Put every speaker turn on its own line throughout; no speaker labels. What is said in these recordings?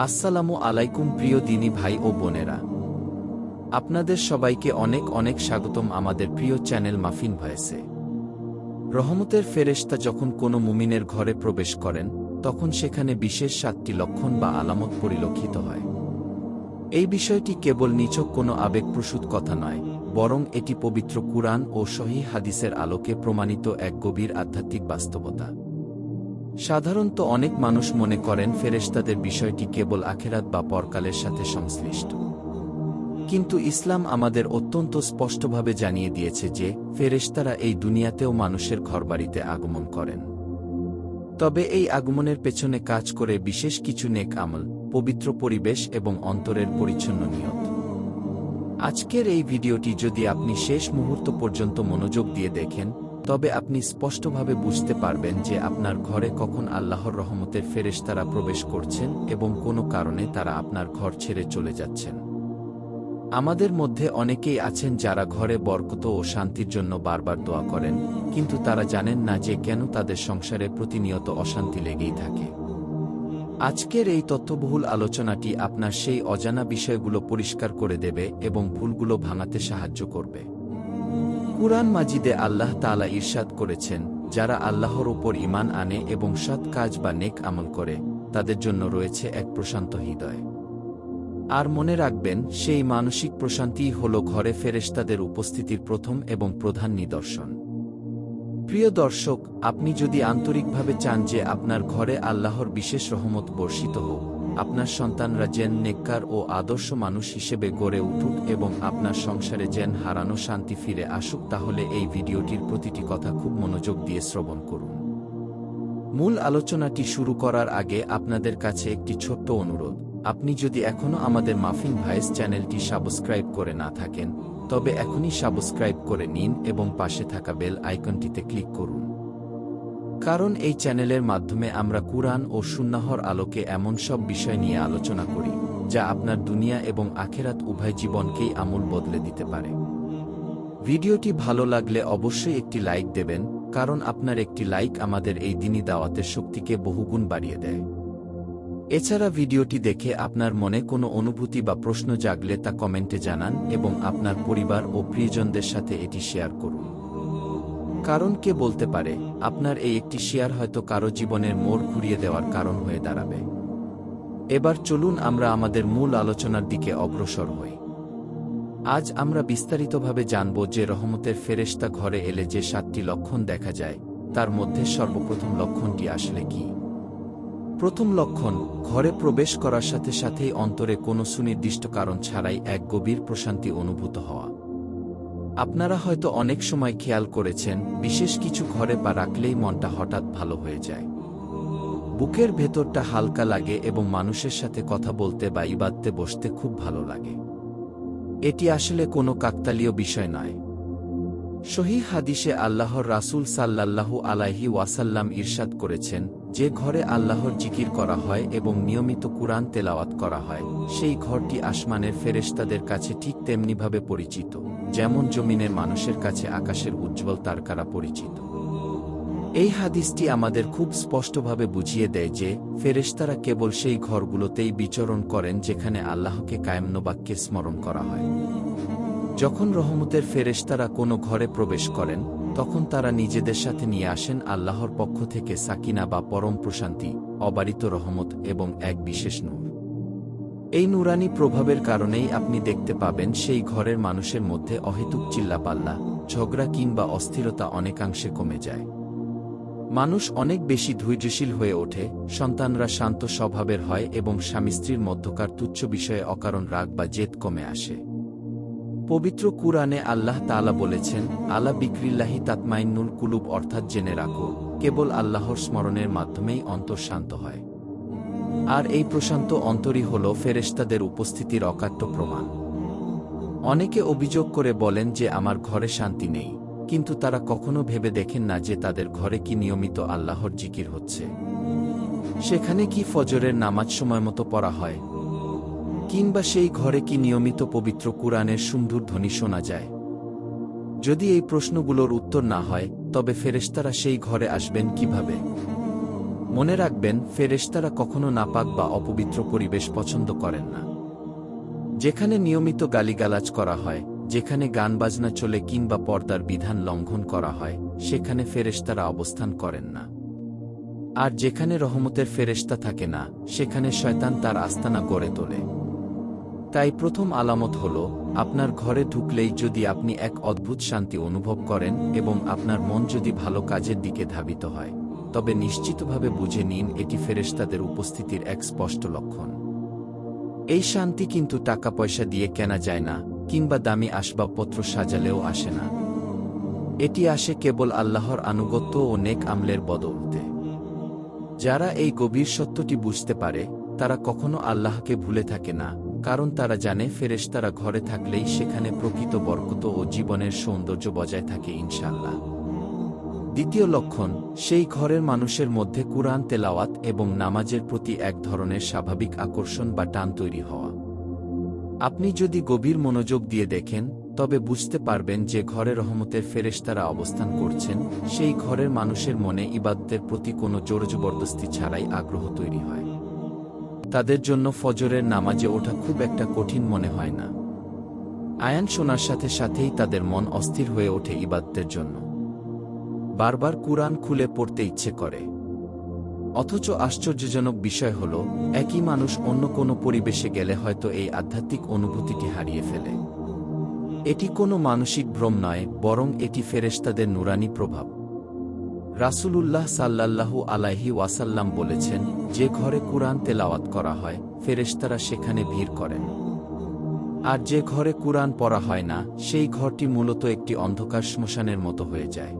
আসসালামু আলাইকুম প্রিয় দিনী ভাই ও বোনেরা, আপনাদের সবাইকে অনেক অনেক স্বাগতম আমাদের প্রিয় চ্যানেল মাফিন ভয়েসে। রহমতের ফেরেশতা যখন কোনো মুমিনের ঘরে প্রবেশ করেন, তখন সেখানে বিশেষ 7টি লক্ষণ বা আলামত পরিলক্ষিত হয়। এই বিষয়টি কেবল নিছক কোনো আবেগপ্রসূত কথা নয়, বরং এটি পবিত্র কুরআন ও সহিহ হাদিসের আলোকে প্রমাণিত এক গভীর আধ্যাত্মিক বাস্তবতা। সাধারণত অনেক মানুষ মনে করেন ফেরেশতাদের বিষয়টি কেবল আখেরাত বা পরকালের সাথে সংশ্লিষ্ট। কিন্তু ইসলাম আমাদের অত্যন্ত স্পষ্টভাবে জানিয়ে দিয়েছে যে ফেরেশতারা এই দুনিয়াতেও মানুষের ঘরবাড়িতে আগমন করেন। তবে এই আগমনের পেছনে কাজ করে বিশেষ কিছু নেক আমল, পবিত্র পরিবেশ এবং অন্তরের পরিচ্ছন্ন নিয়ত। আজকের এই ভিডিওটি যদি আপনি শেষ মুহূর্ত পর্যন্ত মনোযোগ দিয়ে দেখেন, তবে আপনি স্পষ্টভাবে বুঝতে পারবেন যে আপনার ঘরে কখন আল্লাহর রহমতের ফেরেশতারা প্রবেশ করছেন এবং কোনো কারণে তারা আপনার ঘর ছেড়ে চলে যাচ্ছেন। আমাদের মধ্যে অনেকেই আছেন যারা ঘরে বরকত ও শান্তির জন্য বারবার দোয়া করেন, কিন্তু তারা জানেন না যে কেন তাদের সংসারে প্রতিনিয়ত অশান্তি লেগেই থাকে। আজকের এই তথ্যবহুল আলোচনাটি আপনার সেই অজানা বিষয়গুলো পরিষ্কার করে দেবে এবং ভুলগুলো ভাঙাতে সাহায্য করবে। কুরআন মাজিদে আল্লাহ তাআলা ইরশাদ করেছেন, যারা আল্লাহর উপর ঈমান আনে এবং সৎ কাজ বা নেক আমল করে, তাদের জন্য রয়েছে এক প্রশান্ত হৃদয়। আর মনে রাখবেন, সেই মানসিক প্রশান্তিই হল ঘরে ফেরেশতাদের উপস্থিতির প্রথম এবং প্রধান নিদর্শন। প্রিয় দর্শক, আপনি যদি আন্তরিকভাবে চান যে আপনার ঘরে আল্লাহর বিশেষ রহমত বর্ষিত হোক, আপনার সন্তানরা যেন নেককার ও আদর্শ মানুষ হিসেবে গড়ে উঠুক এবং আপনার সংসারে যেন হারানো শান্তি ফিরে আসুক, তাহলে এই ভিডিওটির প্রতিটি কথা খুব মনোযোগ দিয়ে শ্রবণ করুন। মূল আলোচনাটি শুরু করার আগে আপনাদের কাছে একটি ছোট্ট অনুরোধ। আপনি যদি এখনও আমাদের মাফিন ভয়েস চ্যানেলটি সাবস্ক্রাইব করে না থাকেন, তবে এখনই সাবস্ক্রাইব করে নিন এবং পাশে থাকা বেল আইকনটিতে ক্লিক করুন। কারণ এই চ্যানেলের মাধ্যমে আমরা কুরআন ও সুন্নাহর আলোকে এমন সব বিষয় নিয়ে আলোচনা করি, যা আপনার দুনিয়া এবং আখেরাত উভয় জীবনকেই আমূল বদলে দিতে পারে। ভিডিওটি ভালো লাগলে অবশ্যই একটি লাইক দেবেন, কারণ আপনার একটি লাইক আমাদের এই দ্বীনি দাওয়াতের শক্তিকে বহুগুণ বাড়িয়ে দেয়। এছাড়া ভিডিওটি দেখে আপনার মনে কোনো অনুভূতি বা প্রশ্ন জাগলে তা কমেন্টে জানান এবং আপনার পরিবার ও প্রিয়জনদের সাথে এটি শেয়ার করুন। কারণ কে বলতে পারে, আপনার এই একটি শেয়ার হয়তো কারো জীবনের মোড় ঘুরিয়ে দেওয়ার কারণ হয়ে দাঁড়াবে। এবার চলুন আমরা আমাদের মূল আলোচনার দিকে অগ্রসর হই। আজ আমরা বিস্তারিতভাবে জানব যে রহমতের ফেরেশতা ঘরে এলে যে 7টি লক্ষণ দেখা যায়, তার মধ্যে সর্বপ্রথম লক্ষণটি আসলে কি। প্রথম লক্ষণ, ঘরে প্রবেশ করার সাথে সাথেই অন্তরে কোনো সুনির্দিষ্ট কারণ ছাড়াই এক গভীর প্রশান্তি অনুভূত হওয়া। আপনারা হয়তো অনেক সময় খেয়াল করেছেন, বিশেষ কিছু ঘরে পা রাখলেই মনটা হঠাৎ ভালো হয়ে যায়। বুকের ভেতরটা হালকা লাগে এবং মানুষের সাথে কথা বলতে বা ইবাদতে বসতে খুব ভালো লাগে। এটি আসলে কোনো কাকতালীয় বিষয় নয়। সহিহ হাদিসে আল্লাহর রাসূল সাল্লাল্লাহু আলাইহি ওয়াসাল্লাম ইরশাদ করেছেন, যে ঘরে আল্লাহর জিকির করা হয় এবং নিয়মিত কুরআন তেলাওয়াত করা হয়, সেই ঘরটি আসমানের ফেরেশতাদের কাছে ঠিক তেমনিভাবে পরিচিত, যেমন জমিনের মানুষের কাছে আকাশের উজ্জ্বল তারকারা পরিচিত। এই হাদিসটি আমাদের খুব স্পষ্টভাবে বুঝিয়ে দেয় যে ফেরেশতারা কেবল সেই ঘরগুলোতেই বিচরণ করেন যেখানে আল্লাহকে কায়েমনোবাক্যে স্মরণ করা হয়। যখন রহমতের ফেরেশতারা কোনো ঘরে প্রবেশ করেন, তখন তারা নিজেদের সাথে নিয়ে আসেন আল্লাহর পক্ষ থেকে সাকিনা বা পরম প্রশান্তি, অবারিত রহমত এবং এক বিশেষ নূর। এই নুরানি প্রভাবের কারণেই আপনি দেখতে পাবেন সেই ঘরের মানুষের মধ্যে অহেতুক চিল্লাপাল্লা, ঝগড়া কিংবা অস্থিরতা অনেকাংশে কমে যায়। মানুষ অনেক বেশি ধৈর্যশীল হয়ে ওঠে, সন্তানরা শান্ত স্বভাবের হয় এবং স্বামী স্ত্রীর মধ্যকার তুচ্ছ বিষয়ে অকারণ রাগ বা জেদ কমে আসে। পবিত্র কুরআনে আল্লাহ তাআলা বলেছেন, আলা বিকরিল্লাহি তাতমাইন্নুল কুলুব, অর্থাৎ জেনে রাখো, কেবল আল্লাহর স্মরণের মাধ্যমেই অন্তর শান্ত হয়। আর এই প্রশান্ত অন্তরই হল ফেরেশতাদের উপস্থিতির অকাট্য প্রমাণ। অনেকে অভিযোগ করে বলেন যে আমার ঘরে শান্তি নেই, কিন্তু তারা কখনো ভেবে দেখেন না যে তাদের ঘরে কি নিয়মিত আল্লাহর জিকির হচ্ছে। সেখানে কি ফজরের নামাজ সময়মতো পড়া হয়, কিংবা সেই ঘরে কি নিয়মিত পবিত্র কুরআনের সুন্দর ধ্বনি শোনা যায়। যদি এই প্রশ্নগুলোর উত্তর না হয়, তবে ফেরেশতারা সেই ঘরে আসবেন কিভাবে? মনে রাখবেন, ফেরেশতারা কখনো নাপাক বা অপবিত্র পরিবেশ পছন্দ করেন না। যেখানে নিয়মিত গালিগালাজ করা হয়, যেখানে গান বাজনা চলে কিংবা পর্দার বিধান লঙ্ঘন করা হয়, সেখানে ফেরেশতারা অবস্থান করেন না। আর যেখানে রহমতের ফেরেশতা থাকে না, সেখানে শয়তান তার আস্তানা গড়ে তোলে। তাই প্রথম আলামত হল, আপনার ঘরে ঢুকলেই যদি আপনি এক অদ্ভুত শান্তি অনুভব করেন এবং আপনার মন যদি ভালো কাজের দিকে ধাবিত হয়, তবে নিশ্চিতভাবে বুঝে নিন এটি ফেরেশতাদের উপস্থিতির এক স্পষ্ট লক্ষণ। এই শান্তি কিন্তু টাকা পয়সা দিয়ে কেনা যায় না, কিংবা দামি আসবাবপত্র সাজালেও আসে না। এটি আসে কেবল আল্লাহর আনুগত্য ও নেক আমলের বদৌলতে। যারা এই গভীর সত্যটি বুঝতে পারে, তারা কখনো আল্লাহকে ভুলে থাকে না, কারণ তারা জানে ফেরেশতারা ঘরে থাকলেই সেখানে প্রকৃত বরকত ও জীবনের সৌন্দর্য বজায় থাকে ইনশাআল্লাহ। দ্বিতীয় লক্ষণ, সেই ঘরের মানুষের মধ্যে কুরআন তেলাওয়াত এবং নামাজের প্রতি এক ধরনের স্বাভাবিক আকর্ষণ বা টান তৈরি হওয়া। আপনি যদি গভীর মনোযোগ দিয়ে দেখেন, তবে বুঝতে পারবেন যে ঘরে রহমতের ফেরেশতারা অবস্থান করছেন, সেই ঘরের মানুষের মনে ইবাদতের প্রতি কোনো জোরজবরদস্তি ছাড়াই আগ্রহ তৈরি হয়। তাদের জন্য ফজরের নামাজে ওঠা খুব একটা কঠিন মনে হয় না। আয়ান শোনার সাথে সাথেই তাদের মন অস্থির হয়ে ওঠে ইবাদতের জন্য। বারবার কুরআন খুলে পড়তে ইচ্ছে করে। অথচ আশ্চর্যজনক বিষয় হল, একই মানুষ অন্য কোনো পরিবেশে গেলে হয়তো এই আধ্যাত্মিক অনুভূতিটি হারিয়ে ফেলে। এটি কোনো মানসিক ভ্রম নয়, বরং এটি ফেরেশতাদের নুরানি প্রভাব। রাসূলুল্লাহ সাল্লাল্লাহু আলাইহি ওয়াসাল্লাম বলেছেন, যে ঘরে কুরআন তেলাওয়াত করা হয়, ফেরেশতারা সেখানে ভিড় করেন। আর যে ঘরে কুরআন পড়া হয় না, সেই ঘরটি মূলত একটি অন্ধকার শ্মশানের মতো হয়ে যায়।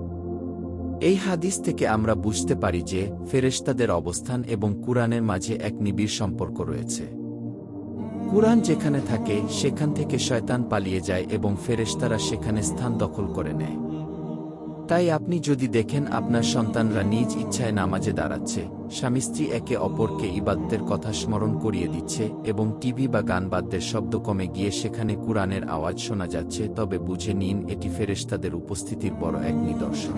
এই হাদিস থেকে আমরা বুঝতে পারি যে ফেরেশতাদের অবস্থান এবং কুরআনের মাঝে এক নিবিড় সম্পর্ক রয়েছে। কুরআন যেখানে থাকে, সেখান থেকে শয়তান পালিয়ে যায় এবং ফেরেশতারা সেখানে স্থান দখল করে নেয়। তাই আপনি যদি দেখেন আপনার সন্তানরা নিজ ইচ্ছায় নামাজে দাঁড়াচ্ছে, স্বামী স্ত্রী একে অপরকে ইবাদতের কথা স্মরণ করিয়ে দিচ্ছে এবং টিভি বা গান বাদ্যের শব্দ কমে গিয়ে সেখানে কুরআনের আওয়াজ শোনা যাচ্ছে, তবে বুঝে নিন এটি ফেরেশতাদের উপস্থিতির বড় এক নিদর্শন।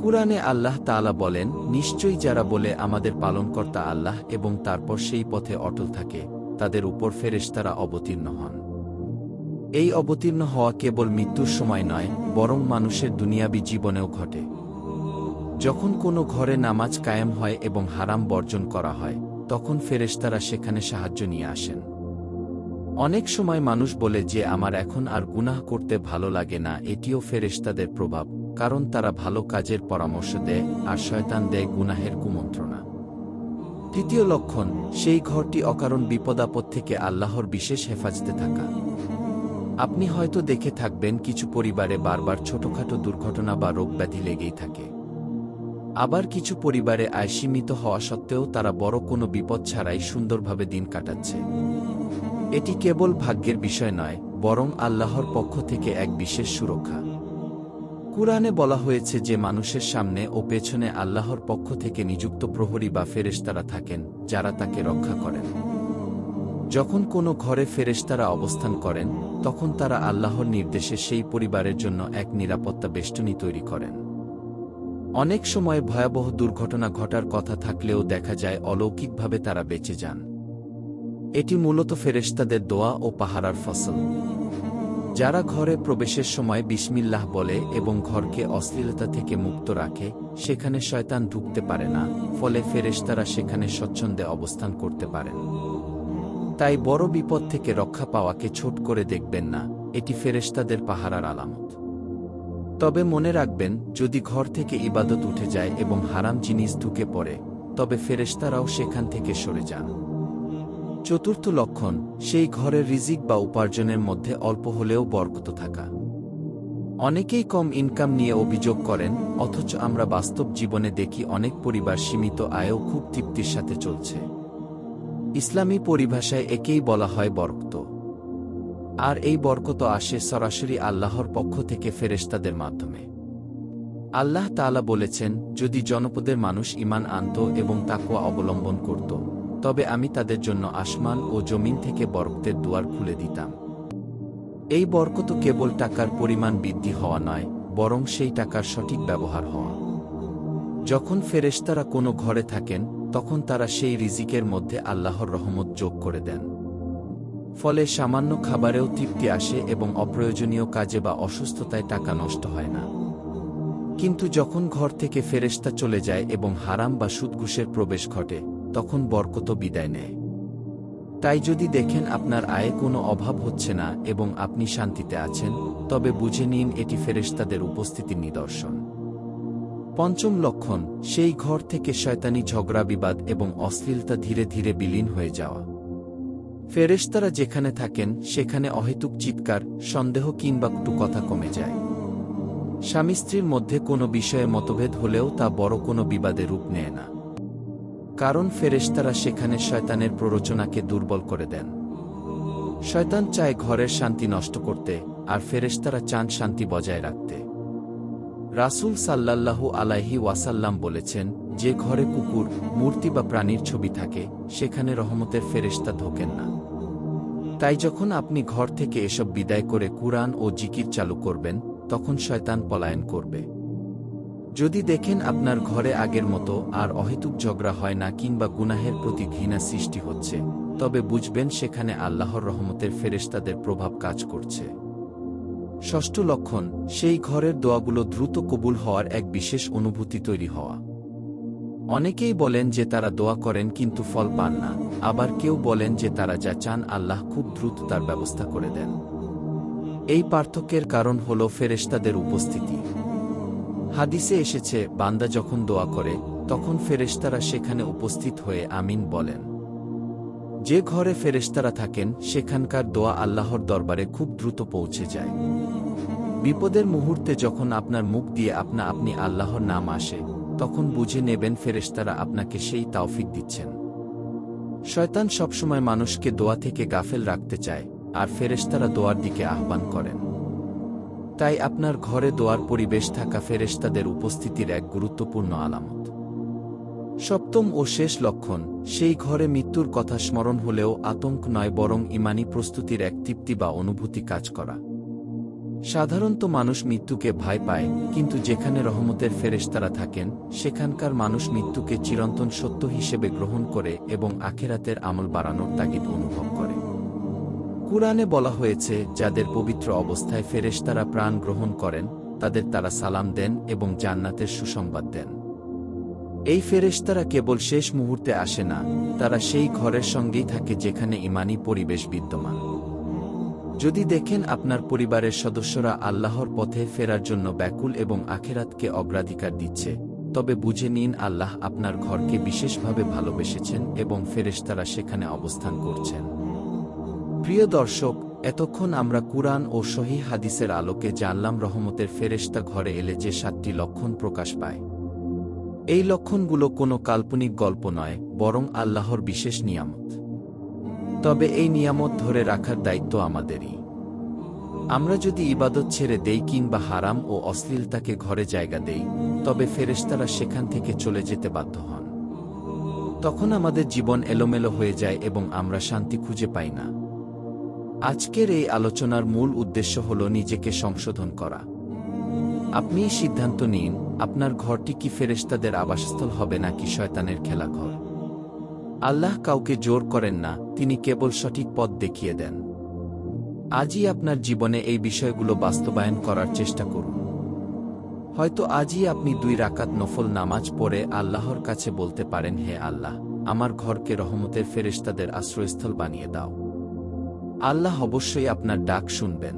কুরআনে আল্লাহ তাআলা বলেন, নিশ্চয়ই যারা বলে আমাদের পালনকর্তা আল্লাহ এবং তারপর সেই পথে অটল থাকে, তাদের উপর ফেরেশতারা অবতীর্ণ হন। এই অবতীর্ণ হওয়া কেবল মৃত্যুর সময় নয়, বরং মানুষের দুনিয়াবী জীবনেও ঘটে। যখন কোনো ঘরে নামাজ কায়েম হয় এবং হারাম বর্জন করা হয়, তখন ফেরেশতারা সেখানে সাহায্য নিয়ে আসেন। অনেক সময় মানুষ বলে যে আমার এখন আর গুনাহ করতে ভালো লাগে না, এটিও ফেরেশতাদের প্রভাব, কারণ তারা ভালো কাজের পরামর্শ দেয় আর শয়তান দেয় গুনাহের কুমন্ত্রণা। তৃতীয় লক্ষণ, সেই ঘরটি অকারণ বিপদাপদ থেকে আল্লাহর বিশেষ হেফাজতে থাকা। আপনি হয়তো দেখে থাকবেন কিছু পরিবারে বারবার ছোটখাটো দুর্ঘটনা বা রোগব্যাধি লেগেই থাকে। আবার কিছু পরিবারে আয় সীমিত হওয়া সত্ত্বেও তারা বড় কোনো বিপদ ছাড়াই সুন্দরভাবে দিন কাটাচ্ছে। এটি কেবল ভাগ্যের বিষয় নয়, বরং আল্লাহর পক্ষ থেকে এক বিশেষ সুরক্ষা। কুরআনে বলা হয়েছে যে মানুষের সামনে ও পেছনে আল্লাহর পক্ষ থেকে নিযুক্ত প্রহরী বা ফেরেশতারা থাকেন, যারা তাকে রক্ষা করেন। যখন কোনো ঘরে ফেরেশতারা অবস্থান করেন, তখন তারা আল্লাহর নির্দেশে সেই পরিবারের জন্য এক নিরাপত্তা বেষ্টনী তৈরি করেন। অনেক সময় ভয়াবহ দুর্ঘটনা ঘটার কথা থাকলেও দেখা যায় অলৌকিকভাবে তারা বেঁচে যান। এটি মূলত ফেরেশতাদের দোয়া ও পাহারার ফসল। যারা ঘরে প্রবেশের সময় বিসমিল্লাহ বলে এবং ঘরকে অশ্লীলতা থেকে মুক্ত রাখে, সেখানে শয়তান ঢুকতে পারে না, ফলে ফেরেশতারা সেখানে স্বচ্ছন্দে অবস্থান করতে পারেন। তাই বড় বিপদ থেকে রক্ষা পাওয়াকে ছোট করে দেখবেন না, এটি ফেরেশতাদের পাহারার আলামত। তবে মনে রাখবেন, যদি ঘর থেকে ইবাদত উঠে যায় এবং হারাম জিনিস ঢুকে পড়ে, তবে ফেরেশতারাও সেখান থেকে সরে যান। চতুর্থ লক্ষণ, সেই ঘরের রিজিক বা উপার্জনের মধ্যে অল্প হলেও বরকত থাকা। অনেকেই কম ইনকাম নিয়ে অভিযোগ করেন, অথচ আমরা বাস্তব জীবনে দেখি অনেক পরিবার সীমিত আয়েও খুব তৃপ্তির সাথে চলছে। ইসলামী পরিভাষায় একেই বলা হয় বরকত। আর এই বরকত আসে সরাসরি আল্লাহর পক্ষ থেকে ফেরেশতাদের মাধ্যমে। আল্লাহ তাআলা বলেছেন, যদি জনপদের মানুষ ঈমান আনত এবং তাকওয়া অবলম্বন করত, তবে আমি তাদের জন্য আসমান ও জমিন থেকে বরকতের দুয়ার খুলে দিতাম। এই বরকত কেবল টাকার পরিমাণ বৃদ্ধি হওয়া নয়, বরং সেই টাকার সঠিক ব্যবহার হওয়া। যখন ফেরেশতারা কোনো ঘরে থাকেন তখন তারা সেই রিজিকের মধ্যে আল্লাহর রহমত যোগ করে দেন। ফলে সামান্য খাবারেও তৃপ্তি আসে এবং অপ্রয়োজনীয় কাজে বা অসুস্থতায় টাকা নষ্ট হয় না। কিন্তু যখন ঘর থেকে ফেরেশতা চলে যায় এবং হারাম বা সুদঘুষের প্রবেশ ঘটে, তখন বরকত বিদায় নেয়। তাই যদি দেখেন আপনার আয়ে কোনো অভাব হচ্ছে না এবং আপনি শান্তিতে আছেন, তবে বুঝে নিন এটি ফেরেশতাদের উপস্থিতির নিদর্শন। পঞ্চম লক্ষণ, সেই ঘর থেকে শয়তানি ঝগড়া বিবাদ এবং অশ্লীলতা ধীরে ধীরে বিলীন হয়ে যাওয়া। ফেরেশতারা যেখানে থাকেন সেখানে অহেতুক চিৎকার, সন্দেহ কিংবা কটু কথা কমে যায়। স্বামী স্ত্রীর মধ্যে কোনো বিষয়ে মতভেদ হলেও তা বড় কোনো বিবাদে রূপ নেয় না, কারণ ফেরেশতারা সেখানে শয়তানের প্ররোচনাকে দুর্বল করে দেন। শয়তান চায় ঘরের শান্তি নষ্ট করতে, আর ফেরেশতারা চান শান্তি বজায় রাখতে। রাসূল সাল্লাল্লাহু আলাইহি ওয়াসাল্লাম বলেছেন, যে ঘরে কুকুর, মূর্তি বা প্রাণীর ছবি থাকে সেখানে রহমতের ফেরেশতা ঢোকেন না। তাই যখন আপনি ঘর থেকে এসব বিদায় করে কুরআন ও জিকির চালু করবেন, তখন শয়তান পলায়ন করবে। যদি দেখেন আপনার ঘরে আগের মতো আর অহেতুক ঝগড়া হয় না কিংবা গুনাহের প্রতি ঘৃণা সৃষ্টি হচ্ছে, তবে বুঝবেন সেখানে আল্লাহর রহমতের ফেরেশতাদের প্রভাব কাজ করছে। ষষ্ঠ লক্ষণ, সেই ঘরের দোয়াগুলো দ্রুত কবুল হওয়ার এক বিশেষ অনুভূতি তৈরি হওয়া। অনেকেই বলেন যে তারা দোয়া করেন কিন্তু ফল পান না, আবার কেউ বলেন যে তারা যা চান আল্লাহ খুব দ্রুত তার ব্যবস্থা করে দেন। এই পার্থক্যের কারণ হল ফেরেশতাদের উপস্থিতি। হাদিসে এসেছে, বান্দা যখন দোয়া করে তখন ফেরেশতারা সেখানে উপস্থিত হয়ে আমিন বলেন। যে ঘরে ফেরেশতারা থাকেন সেখানকার দোয়া আল্লাহর দরবারে খুব দ্রুত পৌঁছে যায়। বিপদের মুহূর্তে যখন আপনার মুখ দিয়ে আপনি আল্লাহর নাম আসে, তখন বুঝে নেবেন ফেরেশতারা আপনাকে সেই তাওফিক দিচ্ছেন। শয়তান সবসময় মানুষকে দোয়া থেকে গাফেল রাখতে চায়, আর ফেরেশতারা দোয়ার দিকে আহ্বান করেন। তাই আপনার ঘরে দোয়ার পরিবেশ থাকা ফেরেশতাদের উপস্থিতির এক গুরুত্বপূর্ণ আলামত। সপ্তম ও শেষ লক্ষণ, সেই ঘরে মৃত্যুর কথা স্মরণ হলেও আতঙ্ক নয়, বরং ঈমানী প্রস্তুতির এক তৃপ্তি বা অনুভূতি কাজ করা। সাধারণত মানুষ মৃত্যুকে ভয় পায়, কিন্তু যেখানে রহমতের ফেরেশতারা থাকেন সেখানকার মানুষ মৃত্যুকে চিরন্তন সত্য হিসেবে গ্রহণ করে এবং আখিরাতের আমল বাড়ানোর তাগিদ অনুভব করে। কুরআনে বলা হয়েছে, যাদের পবিত্র অবস্থায় ফেরেশতারা প্রাণ গ্রহণ করেন তাদের তারা সালাম দেন এবং জান্নাতের সুসংবাদ দেন। এই ফেরেশতারা কেবল শেষ মুহূর্তে আসে না, তারা সেই ঘরের সঙ্গেই থাকে যেখানে ঈমানী পরিবেশ বিদ্যমান। যদি দেখেন আপনার পরিবারের সদস্যরা আল্লাহর পথে ফেরার জন্য ব্যাকুল এবং আখিরাতকে অগ্রাধিকার দিচ্ছে, তবে বুঝে নিন আল্লাহ আপনার ঘরকে বিশেষভাবে ভালোবেসেছেন এবং ফেরেশতারা সেখানে অবস্থান করছেন। প্রিয় দর্শক, এতক্ষণ আমরা কুরআন ও সহিহ হাদিসের আলোকে জানলাম রহমতের ফেরেশতা ঘরে এলে যে 7টি লক্ষণ প্রকাশ পায়। এই লক্ষণগুলো কোনো কাল্পনিক গল্প নয়, বরং আল্লাহর বিশেষ নিয়ামত। তবে এই নিয়ামত ধরে রাখার দায়িত্ব আমাদেরই। আমরা যদি ইবাদত ছেড়ে দেই কিংবা হারাম ও অশ্লীলতাকে ঘরে জায়গা দেই, তবে ফেরেশতারা সেখান থেকে চলে যেতে বাধ্য হন। তখন আমাদের জীবন এলোমেলো হয়ে যায় এবং আমরা শান্তি খুঁজে পাই না। আজকের এই আলোচনার মূল উদ্দেশ্য হল নিজেকে সংশোধন করা। আপনিই সিদ্ধান্ত নিন, আপনার ঘরটি কি ফেরেশতাদের আবাসস্থল হবে নাকি শয়তানের খেলাঘর। আল্লাহ কাউকে জোর করেন না, তিনি কেবল সঠিক পথ দেখিয়ে দেন। আজই আপনার জীবনে এই বিষয়গুলো বাস্তবায়ন করার চেষ্টা করুন। হয়তো আজই আপনি 2 রাকাত নফল নামাজ পড়ে আল্লাহর কাছে বলতে পারেন, হে আল্লাহ, আমার ঘরকে রহমতের ফেরেশতাদের আশ্রয়স্থল বানিয়ে দাও। আল্লাহ অবশ্যই আপনার ডাক শুনবেন।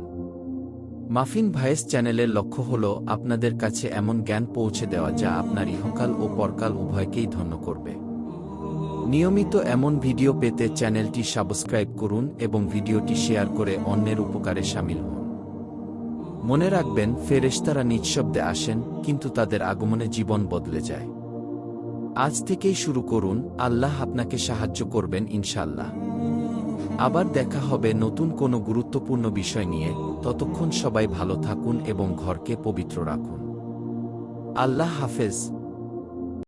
মাফিন ভয়েস চ্যানেলের লক্ষ্য হল আপনাদের কাছে এমন জ্ঞান পৌঁছে দেওয়া যা আপনার ইহকাল ও পরকাল উভয়কেই ধন্য করবে। নিয়মিত এমন ভিডিও পেতে চ্যানেলটি সাবস্ক্রাইব করুন এবং ভিডিওটি শেয়ার করে অন্যের উপকারে শামিল হন। মনে রাখবেন, ফেরেশতারা নিঃশব্দে আসেন, কিন্তু তাদের আগমনে জীবন বদলে যায়। আজ থেকেই শুরু করুন, আল্লাহ আপনাকে সাহায্য করবেন ইনশাআল্লাহ। আবার দেখা হবে নতুন কোনো গুরুত্বপূর্ণ বিষয় নিয়ে। ততক্ষণ সবাই ভালো থাকুন এবং ঘরকে পবিত্র রাখুন। আল্লাহ হাফেজ।